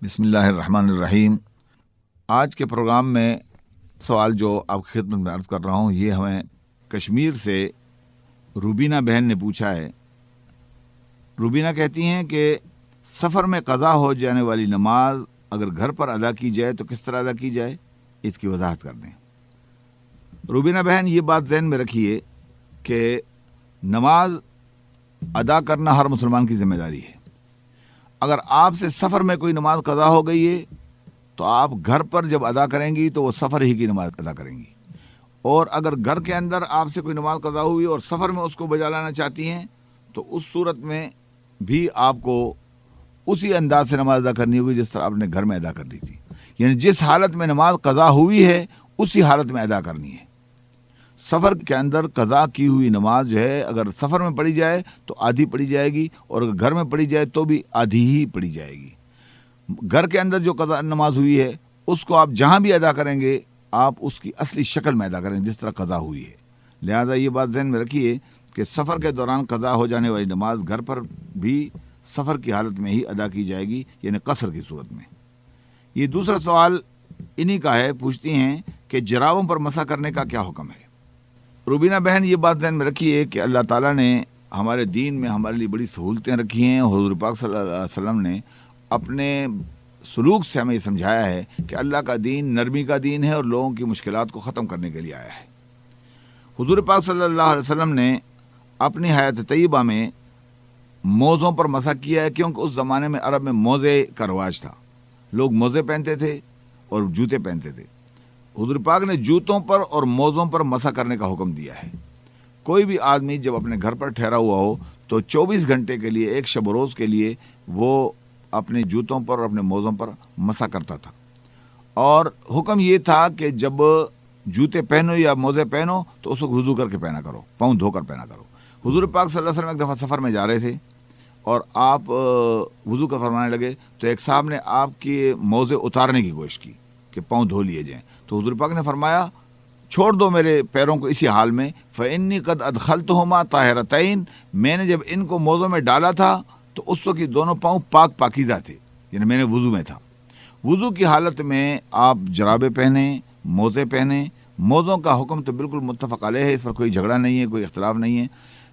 بسم اللہ الرحمن الرحیم۔ آج کے پروگرام میں سوال جو آپ کی خدمت میں عرض کر رہا ہوں، یہ ہمیں کشمیر سے روبینہ بہن نے پوچھا ہے۔ روبینہ کہتی ہیں کہ سفر میں قضا ہو جانے والی نماز اگر گھر پر ادا کی جائے تو کس طرح ادا کی جائے، اس کی وضاحت کر دیں۔ روبینہ بہن، یہ بات ذہن میں رکھیے کہ نماز ادا کرنا ہر مسلمان کی ذمہ داری ہے۔ اگر آپ سے سفر میں کوئی نماز قضا ہو گئی ہے تو آپ گھر پر جب ادا کریں گی تو وہ سفر ہی کی نماز ادا کریں گی، اور اگر گھر کے اندر آپ سے کوئی نماز قضا ہوئی اور سفر میں اس کو بجا لانا چاہتی ہیں تو اس صورت میں بھی آپ کو اسی انداز سے نماز ادا کرنی ہوگی جس طرح آپ نے گھر میں ادا کر لی تھی، یعنی جس حالت میں نماز قضا ہوئی ہے اسی حالت میں ادا کرنی ہے۔ سفر کے اندر قضا کی ہوئی نماز جو ہے اگر سفر میں پڑھی جائے تو آدھی پڑھی جائے گی، اور اگر گھر میں پڑھی جائے تو بھی آدھی ہی پڑھی جائے گی۔ گھر کے اندر جو قضا نماز ہوئی ہے اس کو آپ جہاں بھی ادا کریں گے آپ اس کی اصلی شکل میں ادا کریں گے جس طرح قضا ہوئی ہے۔ لہذا یہ بات ذہن میں رکھیے کہ سفر کے دوران قضا ہو جانے والی نماز گھر پر بھی سفر کی حالت میں ہی ادا کی جائے گی، یعنی قصر کی صورت میں۔ یہ دوسرا سوال انہی کا ہے، پوچھتی ہیں کہ جرابوں پر مسح کرنے کا کیا حکم ہے۔ روبینہ بہن، یہ بات ذہن میں رکھیے کہ اللہ تعالیٰ نے ہمارے دین میں ہمارے لیے بڑی سہولتیں رکھی ہیں۔ حضور پاک صلی اللہ علیہ وسلم نے اپنے سلوک سے ہمیں یہ سمجھایا ہے کہ اللہ کا دین نرمی کا دین ہے اور لوگوں کی مشکلات کو ختم کرنے کے لیے آیا ہے۔ حضور پاک صلی اللہ علیہ وسلم نے اپنی حیات طیبہ میں موزوں پر مسح کیا ہے، کیونکہ اس زمانے میں عرب میں موزے کا رواج تھا، لوگ موزے پہنتے تھے اور جوتے پہنتے تھے۔ حضور پاک نے جوتوں پر اور موزوں پر مسح کرنے کا حکم دیا ہے۔ کوئی بھی آدمی جب اپنے گھر پر ٹھہرا ہوا ہو تو 24 گھنٹے کے لیے، ایک شب و روز کے لیے، وہ اپنے جوتوں پر اور اپنے موزوں پر مسح کرتا تھا، اور حکم یہ تھا کہ جب جوتے پہنو یا موزے پہنو تو اس کو وضو کر کے پہنا کرو، پاؤں دھو کر پہنا کرو۔ حضور پاک صلی اللہ علیہ وسلم ایک دفعہ سفر میں جا رہے تھے اور آپ وضو کا فرمانے لگے تو ایک صاحب نے آپ کے موزے اتارنے کی کوشش کی کہ پاؤں دھو لیے جائیں، تو حضور پاک نے فرمایا چھوڑ دو میرے پیروں کو اسی حال میں، فإنی قد ادخلتہما طاہرتین، میں نے جب ان کو موزوں میں ڈالا تھا تو اس وقت دونوں پاؤں پاک پاکیزہ تھے، یعنی میں نے وضو میں تھا۔ وضو کی حالت میں آپ جرابے پہنیں، موزے پہنیں۔ موزوں کا حکم تو بالکل متفق علیہ ہے، اس پر کوئی جھگڑا نہیں ہے، کوئی اختلاف نہیں ہے۔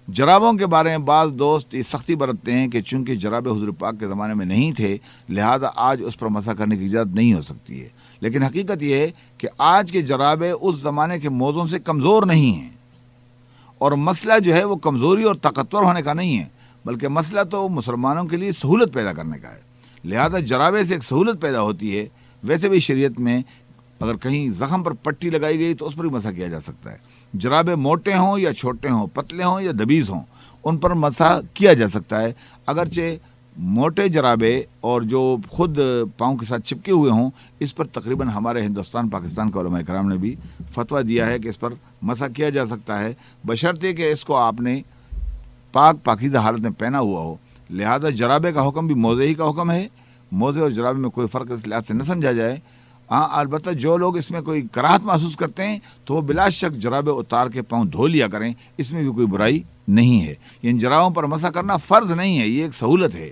جرابوں کے بارے میں بعض دوست یہ سختی برتتے ہیں کہ چونکہ جرابے حضور پاک کے زمانے میں نہیں تھے لہذا آج اس پر مسح کرنے کی اجازت نہیں ہو سکتی ہے، لیکن حقیقت یہ ہے کہ آج کے جرابے اس زمانے کے موزوں سے کمزور نہیں ہیں، اور مسئلہ جو ہے وہ کمزوری اور طاقتور ہونے کا نہیں ہے، بلکہ مسئلہ تو مسلمانوں کے لیے سہولت پیدا کرنے کا ہے۔ لہذا جرابے سے ایک سہولت پیدا ہوتی ہے۔ ویسے بھی شریعت میں اگر کہیں زخم پر پٹی لگائی گئی تو اس پر بھی مسح کیا جا سکتا ہے۔ جرابے موٹے ہوں یا چھوٹے ہوں، پتلے ہوں یا دبیز ہوں، ان پر مسح کیا جا سکتا ہے۔ اگرچہ موٹے جرابے اور جو خود پاؤں کے ساتھ چپکے ہوئے ہوں، اس پر تقریباً ہمارے ہندوستان پاکستان کے علماء کرام نے بھی فتویٰ دیا ہے کہ اس پر مسح کیا جا سکتا ہے، بشرطے کہ اس کو آپ نے پاک پاکیزہ حالت میں پہنا ہوا ہو۔ لہذا جرابے کا حکم بھی موزے ہی کا حکم ہے، موزے اور جرابے میں کوئی فرق اس لحاظ سے نہ سمجھا جائے۔ ہاں، البتہ جو لوگ اس میں کوئی کراہت محسوس کرتے ہیں تو وہ بلا شک جرابے اتار کے پاؤں دھو لیا کریں، اس میں بھی کوئی برائی نہیں ہے۔ یعنی جرابوں پر مسح کرنا فرض نہیں ہے، یہ ایک سہولت ہے،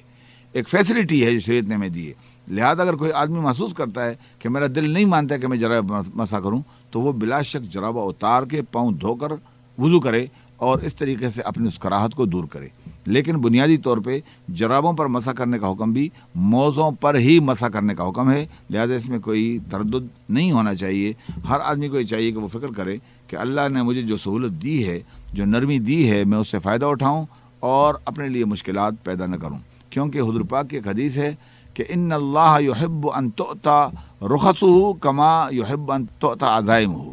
ایک فیسلٹی ہے جو شریعت نے ہمیں دی ہے۔ لہذا اگر کوئی آدمی محسوس کرتا ہے کہ میرا دل نہیں مانتا کہ میں جرابے مسح کروں تو وہ بلا شک جرابہ اتار کے پاؤں دھو کر وضو کرے اور اس طریقے سے اپنی اس کراہت کو دور کرے۔ لیکن بنیادی طور پہ جرابوں پر مسح کرنے کا حکم بھی موزوں پر ہی مسح کرنے کا حکم ہے، لہذا اس میں کوئی تردد نہیں ہونا چاہیے۔ ہر آدمی کو یہ چاہیے کہ وہ فکر کرے کہ اللہ نے مجھے جو سہولت دی ہے، جو نرمی دی ہے، میں اس سے فائدہ اٹھاؤں اور اپنے لیے مشکلات پیدا نہ کروں، کیونکہ حضور پاک کی ایک حدیث ہے کہ ان اللہ یحب ان تؤتى رخصہ کما یحب ان تؤتى عزائمہ۔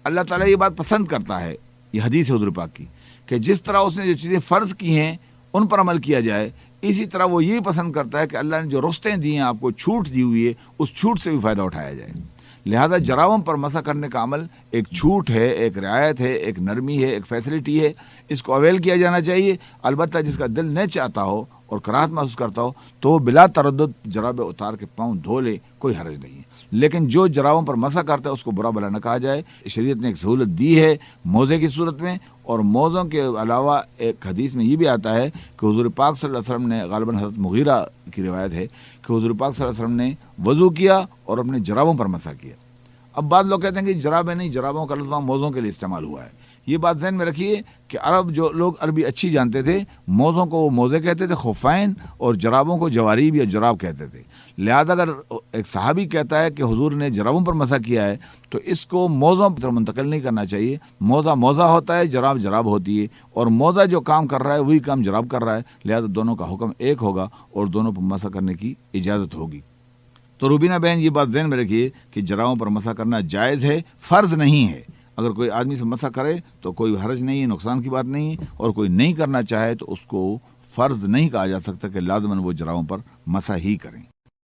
اللہ تعالیٰ یہ بات پسند کرتا ہے، یہ حدیث ہے حضور پاک کی، کہ جس طرح اس نے جو چیزیں فرض کی ہیں ان پر عمل کیا جائے، اسی طرح وہ یہ پسند کرتا ہے کہ اللہ نے جو رخصتیں دی ہیں، آپ کو چھوٹ دی ہوئی ہے، اس چھوٹ سے بھی فائدہ اٹھایا جائے۔ لہذا جرابوں پر مسح کرنے کا عمل ایک چھوٹ ہے، ایک رعایت ہے، ایک نرمی ہے، ایک فیسلٹی ہے، اس کو اویل کیا جانا چاہیے۔ البتہ جس کا دل نہ چاہتا ہو اور کراہت محسوس کرتا ہو تو وہ بلا تردد جرابے اتار کے پاؤں دھو لے، کوئی حرج نہیں ہے۔ لیکن جو جرابوں پر مسح کرتا ہے اس کو برا بلا نہ کہا جائے۔ شریعت نے ایک سہولت دی ہے موزے کی صورت میں، اور موزوں کے علاوہ ایک حدیث میں یہ بھی آتا ہے کہ حضور پاک صلی اللہ علیہ وسلم نے، غالباً حضرت مغیرہ کی روایت ہے کہ حضور پاک صلی اللہ علیہ وسلم نے وضو کیا اور اپنے جرابوں پر مسح کیا۔ اب بعض لوگ کہتے ہیں کہ جرابیں نہیں، جرابوں کا لفظ موزوں کے لیے استعمال ہوا ہے۔ یہ بات ذہن میں رکھیے کہ جو لوگ عربی اچھی جانتے تھے، موزوں کو وہ موزے کہتے تھے خفین، اور جرابوں کو جواریب یا جراب کہتے تھے۔ لہذا اگر ایک صحابی کہتا ہے کہ حضور نے جرابوں پر مسح کیا ہے تو اس کو موزوں پر منتقل نہیں کرنا چاہیے۔ موزہ موزہ ہوتا ہے، جراب جراب ہوتی ہے، اور موزہ جو کام کر رہا ہے وہی کام جراب کر رہا ہے، لہذا دونوں کا حکم ایک ہوگا اور دونوں پر مسح کرنے کی اجازت ہوگی۔ تو روبینہ بہن یہ بات ذہن میں رکھیے کہ جرابوں پر مسح کرنا جائز ہے، فرض نہیں ہے۔ اگر کوئی آدمی سے مسح کرے تو کوئی حرج نہیں ہے، نقصان کی بات نہیں ہے، اور کوئی نہیں کرنا چاہے تو اس کو فرض نہیں کہا جا سکتا کہ لازماً وہ جرابوں پر مسح ہی کریں۔